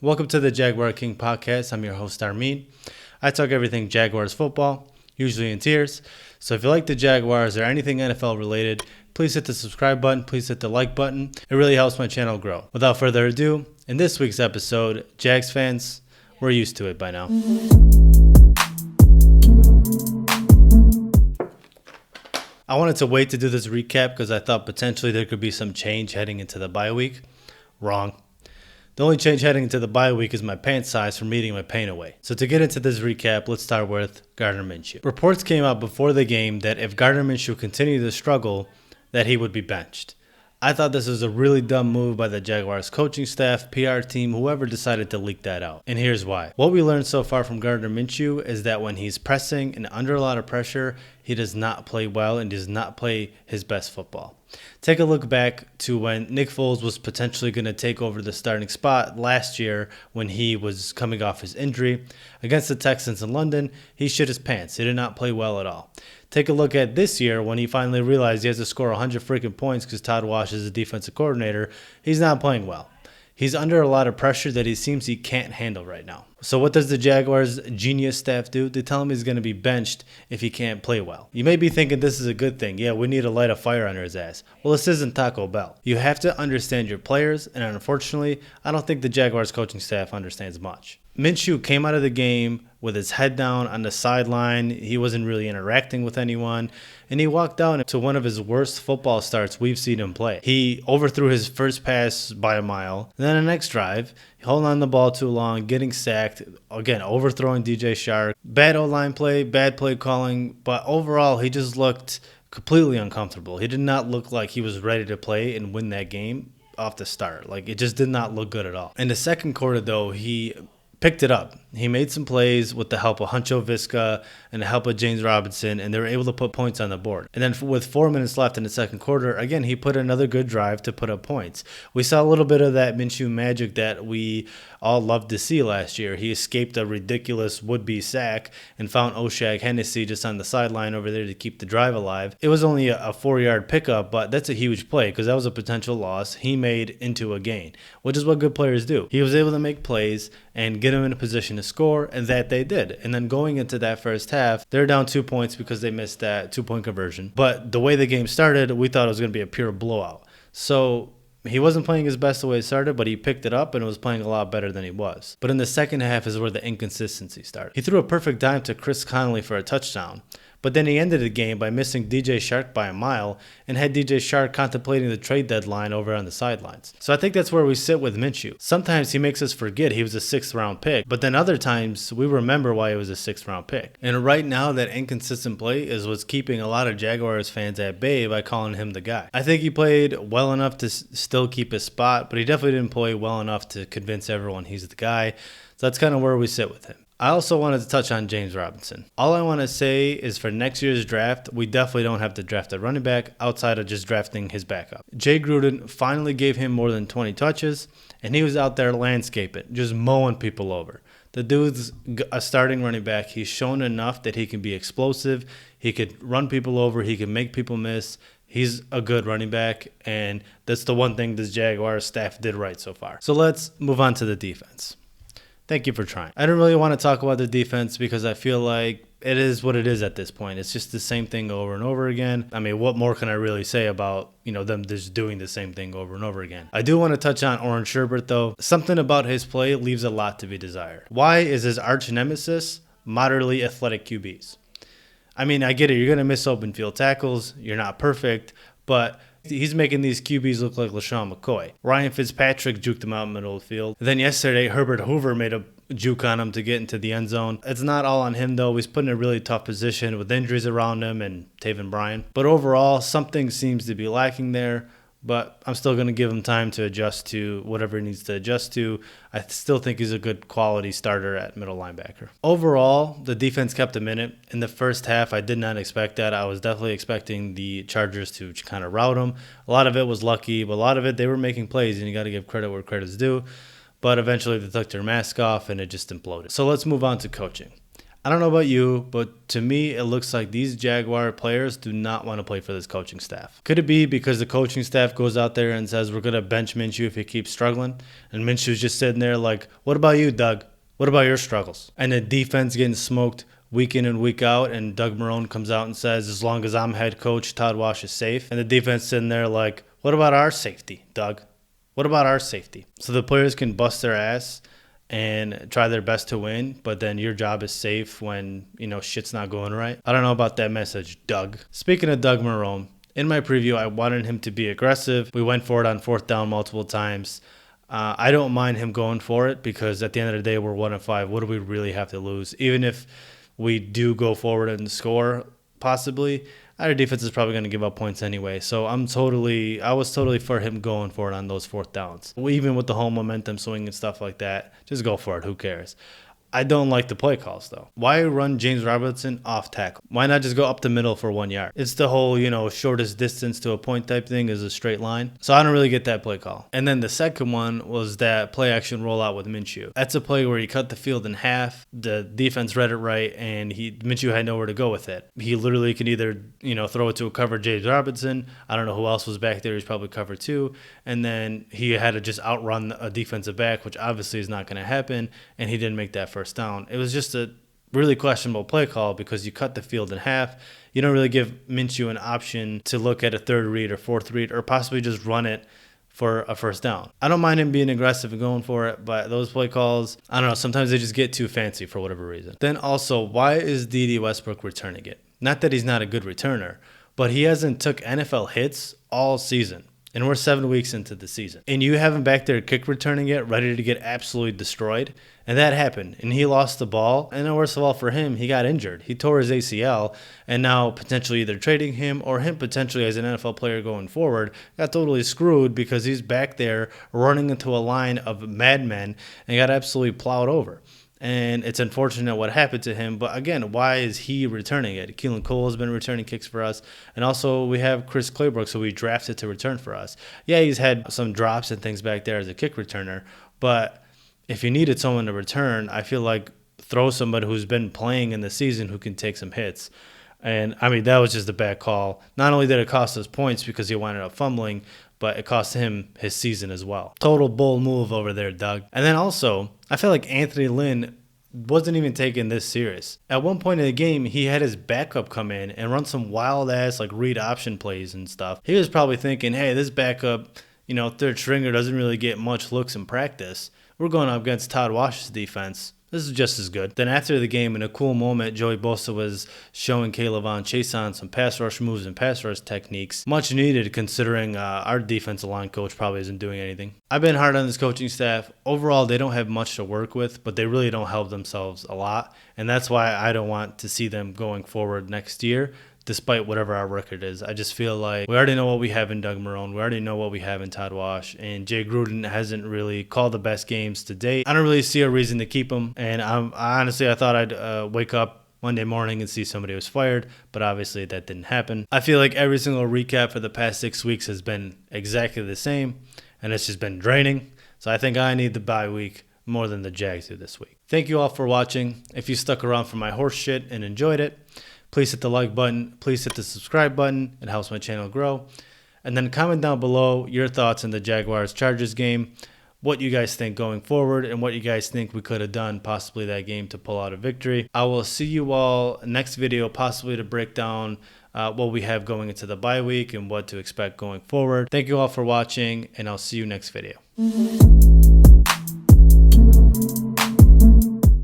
Welcome to the Jaguar King podcast. I'm your host, Armin. I talk everything Jaguars football, usually in tiers. So if you like the Jaguars or anything NFL related, please hit the subscribe button. Please hit the like button. It really helps my channel grow. Without further ado, in this week's episode, Jags fans, we're used to it by now. I wanted to wait to do this recap because I thought potentially there could be some change heading into the bye week. Wrong. The only change heading into the bye week is my pant size from eating my pain away. So to get into this recap, let's start with Gardner Minshew. Reports came out before the game that if Gardner Minshew continued to struggle, that he would be benched. I thought this was a really dumb move by the Jaguars coaching staff, PR team, whoever decided to leak that out. And here's why. What we learned so far from Gardner Minshew is that when he's pressing and under a lot of pressure, he does not play well and does not play his best football. Take a look back to when Nick Foles was potentially going to take over the starting spot last year when he was coming off his injury. Against the Texans in London, he shit his pants. He did not play well at all. Take a look at this year when he finally realized he has to score 100 freaking points because Todd Wash is the defensive coordinator. He's not playing well. He's under a lot of pressure that he seems he can't handle right now. So what does the Jaguars genius staff do? They tell him he's going to be benched if he can't play well. You may be thinking this is a good thing. Yeah, we need to light a fire under his ass. Well, this isn't Taco Bell. You have to understand your players, and unfortunately, I don't think the Jaguars coaching staff understands much. Minshew came out of the game with his head down on the sideline. He wasn't really interacting with anyone. And he walked down to one of his worst football starts we've seen him play. He overthrew his first pass by a mile. And then the next drive, holding on the ball too long, getting sacked. Again, overthrowing DJ Shark. Bad O-line play, bad play calling. But overall, he just looked completely uncomfortable. He did not look like he was ready to play and win that game off the start. Like, it just did not look good at all. In the second quarter, though, he picked it up. He made some plays with the help of Huncho Visca and the help of James Robinson, and they were able to put points on the board. And then with 4 minutes left in the second quarter, again, he put another good drive to put up points. We saw a little bit of that Minshew magic that we all loved to see last year. He escaped a ridiculous would-be sack and found Oshag Hennessy just on the sideline over there to keep the drive alive. It was only a 4-yard pickup, but that's a huge play because that was a potential loss he made into a gain, which is what good players do. He was able to make plays and get him in a position to score, and that they did. And then going into that first half, they're down 2 points because they missed that 2-point conversion. But the way the game started, we thought it was going to be a pure blowout. So he wasn't playing his best the way it started, but he picked it up and was playing a lot better than he was. But in the second half is where the inconsistency started. He threw a perfect dime to Chris Conley for a touchdown, but then he ended the game by missing DJ Shark by a mile and had DJ Shark contemplating the trade deadline over on the sidelines. So I think that's where we sit with Minshew. Sometimes he makes us forget he was a 6th-round pick, but then other times we remember why he was a 6th-round pick. And right now, that inconsistent play is what's keeping a lot of Jaguars fans at bay by calling him the guy. I think he played well enough to still keep his spot, but he definitely didn't play well enough to convince everyone he's the guy. So that's kind of where we sit with him. I also wanted to touch on James Robinson. All I want to say is for next year's draft, we definitely don't have to draft a running back outside of just drafting his backup. Jay Gruden finally gave him more than 20 touches, and he was out there landscaping, just mowing people over. The dude's a starting running back. He's shown enough that he can be explosive. He could run people over. He can make people miss. He's a good running back, and that's the one thing this Jaguars staff did right so far. So let's move on to the defense. Thank you for trying. I don't really want to talk about the defense because I feel like it is what it is at this point. It's just the same thing over and over again. I mean, what more can I really say about, them just doing the same thing over and over again? I do want to touch on Oren Sherbert, though. Something about his play leaves a lot to be desired. Why is his arch nemesis moderately athletic QBs? I mean, I get it. You're going to miss open field tackles. You're not perfect, but he's making these QBs look like LaShawn McCoy. Ryan Fitzpatrick juked him out in the middle of the field. Then yesterday, Herbert Hoover made a juke on him to get into the end zone. It's not all on him, though. He's put in a really tough position with injuries around him and Taven Bryan. But overall, something seems to be lacking there. But I'm still going to give him time to adjust to whatever he needs to adjust to. I still think he's a good quality starter at middle linebacker. Overall, the defense kept him in it. In the first half, I did not expect that. I was definitely expecting the Chargers to kind of rout him. A lot of it was lucky, but a lot of it, they were making plays, and you got to give credit where credit's due. But eventually, they took their mask off, and it just imploded. So let's move on to coaching. I don't know about you, but to me, it looks like these Jaguar players do not want to play for this coaching staff. Could it be because the coaching staff goes out there and says, we're going to bench Minshew if he keeps struggling? And Minshew's just sitting there like, what about you, Doug? What about your struggles? And the defense getting smoked week in and week out, and Doug Marrone comes out and says, as long as I'm head coach, Todd Wash is safe. And the defense sitting there like, what about our safety, Doug? What about our safety? So the players can bust their ass and try their best to win, but then your job is safe when, shit's not going right. I don't know about that message, Doug. Speaking of Doug Marrone, in my preview, I wanted him to be aggressive. We went for it on 4th down multiple times. I don't mind him going for it because at the end of the day, we're 1-5. What do we really have to lose? Even if we do go forward and score, possibly, our defense is probably going to give up points anyway. So I was totally for him going for it on those 4th downs. Even with the whole momentum swing and stuff like that, just go for it. Who cares? I don't like the play calls, though. Why run James Robinson off tackle? Why not just go up the middle for 1 yard? It's the whole, shortest distance to a point type thing is a straight line. So I don't really get that play call. And then the second one was that play action rollout with Minshew. That's a play where he cut the field in half. The defense read it right, and Minshew had nowhere to go with it. He literally could either, throw it to a cover James Robinson. I don't know who else was back there. He's probably cover 2. And then he had to just outrun a defensive back, which obviously is not going to happen. And he didn't make that first down. It was just a really questionable play call because you cut the field in half. You don't really give Minshew an option to look at a 3rd read or 4th read or possibly just run it for a first down. I don't mind him being aggressive and going for it, but those play calls, I don't know, sometimes they just get too fancy for whatever reason. Then also, why is D.D. Westbrook returning it? Not that he's not a good returner, but he hasn't took NFL hits all season. And we're 7 weeks into the season. And you have him back there kick returning it, ready to get absolutely destroyed. And that happened. And he lost the ball. And then worst of all for him, he got injured. He tore his ACL. And now potentially either trading him or him potentially as an NFL player going forward got totally screwed because he's back there running into a line of madmen and got absolutely plowed over. And it's unfortunate what happened to him. But again, why is he returning it? Keelan Cole has been returning kicks for us. And also we have Chris Claybrook, so we drafted to return for us. Yeah, he's had some drops and things back there as a kick returner. But if you needed someone to return, I feel like throw somebody who's been playing in the season who can take some hits. And, that was just a bad call. Not only did it cost us points because he wound up fumbling, but it cost him his season as well. Total bold move over there, Doug. And then also, I feel like Anthony Lynn wasn't even taking this serious. At one point in the game, he had his backup come in and run some wild-ass read option plays and stuff. He was probably thinking, hey, this backup, 3rd stringer doesn't really get much looks in practice. We're going up against Todd Wash's defense. This is just as good. Then after the game, in a cool moment, Joey Bosa was showing Kayvon Chaisson some pass rush moves and pass rush techniques. Much needed considering our defensive line coach probably isn't doing anything. I've been hard on this coaching staff. Overall, they don't have much to work with, but they really don't help themselves a lot. And that's why I don't want to see them going forward next year, despite whatever our record is. I just feel like we already know what we have in Doug Marrone. We already know what we have in Todd Wash. And Jay Gruden hasn't really called the best games to date. I don't really see a reason to keep him. And I thought I'd wake up Monday morning and see somebody was fired. But obviously that didn't happen. I feel like every single recap for the past 6 weeks has been exactly the same. And it's just been draining. So I think I need the bye week more than the Jags do this week. Thank you all for watching. If you stuck around for my horse shit and enjoyed it, please hit the like button. Please hit the subscribe button. It helps my channel grow. And then comment down below your thoughts on the Jaguars-Chargers game, what you guys think going forward, and what you guys think we could have done possibly that game to pull out a victory. I will see you all next video, possibly to break down what we have going into the bye week and what to expect going forward. Thank you all for watching, and I'll see you next video.